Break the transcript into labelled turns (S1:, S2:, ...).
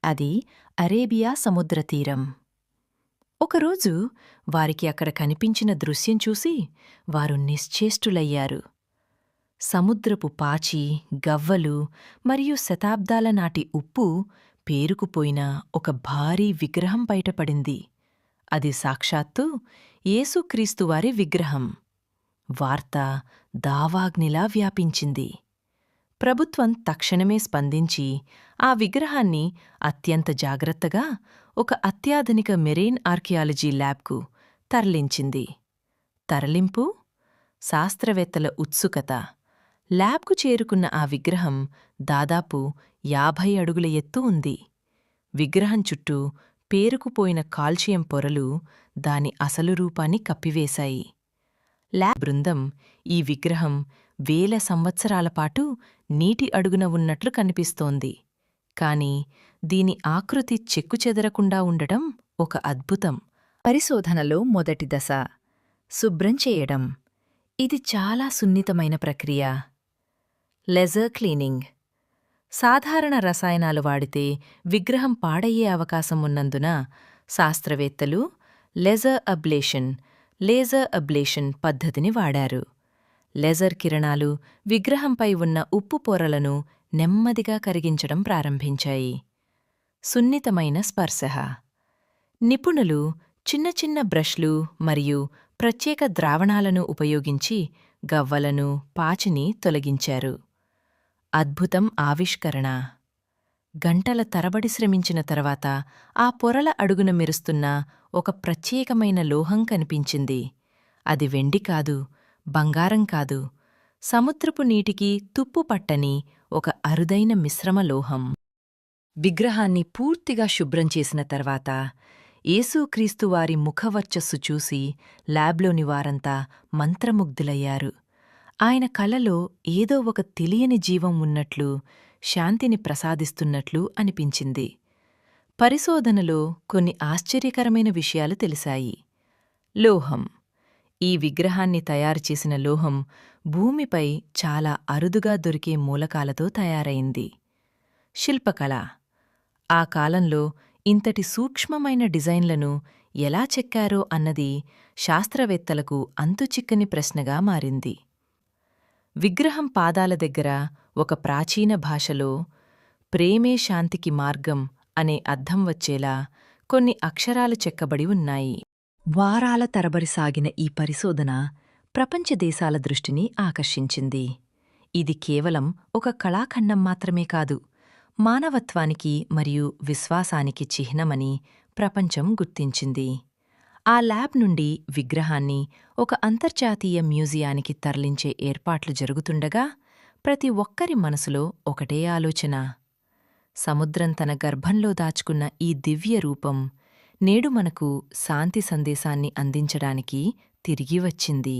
S1: అది అరేబియా సముద్రతీరం. ఒకరోజు వారికి అక్కడ కనిపించిన దృశ్యం చూసి వారు నిశ్చేష్టులయ్యారు. సముద్రపు పాచి, గవ్వలు మరియు శతాబ్దాల నాటి ఉప్పు పేరుకుపోయిన ఒక భారీ విగ్రహం బయటపడింది. అది సాక్షాత్తు యేసుక్రీస్తువారి విగ్రహం. వార్త దావాగ్నిలా వ్యాపించింది. ప్రభుత్వం తక్షణమే స్పందించి ఆ విగ్రహాన్ని అత్యంత జాగ్రత్తగా ఒక అత్యాధునిక మెరైన్ ఆర్కియాలజీ ల్యాబ్కు తరలించింది. తరలింపు, శాస్త్రవేత్తల ఉత్సుకత. ల్యాబ్కు చేరుకున్న ఆ విగ్రహం దాదాపు 50 అడుగుల ఎత్తు ఉంది. విగ్రహం చుట్టూ పేరుకుపోయిన కాల్షియం పొరలు దాని అసలు రూపాన్ని కప్పివేశాయి. ల్యాబ్ బృందం ఈ విగ్రహం వేల సంవత్సరాలపాటు నీటి అడుగున ఉన్నట్లు కనిపిస్తోంది. కాని దీని ఆకృతి చెక్కుచెదరకుండా ఉండటం ఒక అద్భుతం. పరిశోధనలో మొదటి దశ శుభ్రం చేయడం. ఇది చాలా సున్నితమైన ప్రక్రియ. Laser cleaning. సాధారణ రసాయనాలు వాడితే విగ్రహం పాడయ్యే అవకాశం ఉన్నందున శాస్త్రవేత్తలు లేజర్ అబ్లేషన్ పద్ధతిని వాడారు. లేజర్ కిరణాలు విగ్రహంపై ఉన్న ఉప్పు పొరలను నెమ్మదిగా కరిగించడం ప్రారంభించాయి. సున్నితమైన స్పర్శ. నిపుణులు చిన్న చిన్న బ్రష్లు మరియు ప్రత్యేక ద్రావణాలను ఉపయోగించి గవ్వలను, పాచిని తొలగించారు. అద్భుతం ఆవిష్కరణ. గంటల తరబడి శ్రమించిన తర్వాత ఆ పొరల అడుగున మెరుస్తున్న ఒక ప్రత్యేకమైన లోహం కనిపించింది. అది వెండి కాదు, బంగారం కాదు, సముద్రపు నీటికి తుప్పుపట్టని ఒక అరుదైన మిశ్రమ లోహం. విగ్రహాన్ని పూర్తిగా శుభ్రం చేసిన తర్వాత యేసుక్రీస్తువారి ముఖవర్చస్సు చూసి ల్యాబ్లోని వారంతా మంత్రముగ్ధులయ్యారు. ఆయన కలలో ఏదో ఒక తెలియని జీవం ఉన్నట్లు, శాంతిని ప్రసాదిస్తున్నట్లు అనిపించింది. పరిశోధనలో కొన్ని ఆశ్చర్యకరమైన విషయాలు తెలిసాయి. లోహం. ఈ విగ్రహాన్ని తయారుచేసిన లోహం భూమిపై చాలా అరుదుగా దొరికే మూలకాలతో తయారైంది. శిల్పకళ. ఆ కాలంలో ఇంతటి సూక్ష్మమైన డిజైన్లను ఎలా చెక్కారో అన్నది శాస్త్రవేత్తలకు అంతుచిక్కని ప్రశ్నగా మారింది. విగ్రహం పాదాల దగ్గర ఒక ప్రాచీన భాషలో ప్రేమే శాంతికి మార్గం అనే అర్థం వచ్చేలా కొన్ని అక్షరాలు చెక్కబడి ఉన్నాయి. వారాల తరబడి సాగిన ఈ పరిశోధన ప్రపంచ దేశాల దృష్టిని ఆకర్షించింది. ఇది కేవలం ఒక కళాఖండం మాత్రమే కాదు, మానవత్వానికి మరియు విశ్వాసానికి చిహ్నమని ప్రపంచం గుర్తించింది. ఆ ల్యాబ్ నుండి విగ్రహాన్ని ఒక అంతర్జాతీయ మ్యూజియానికి తరలించే ఏర్పాట్లు జరుగుతుండగా ప్రతి ఒక్కరి మనసులో ఒకటే ఆలోచన. సముద్రం తన గర్భంలో దాచుకున్న ఈ దివ్య రూపం నేడు మనకు శాంతి సందేశాన్ని అందించడానికి తిరిగి వచ్చింది.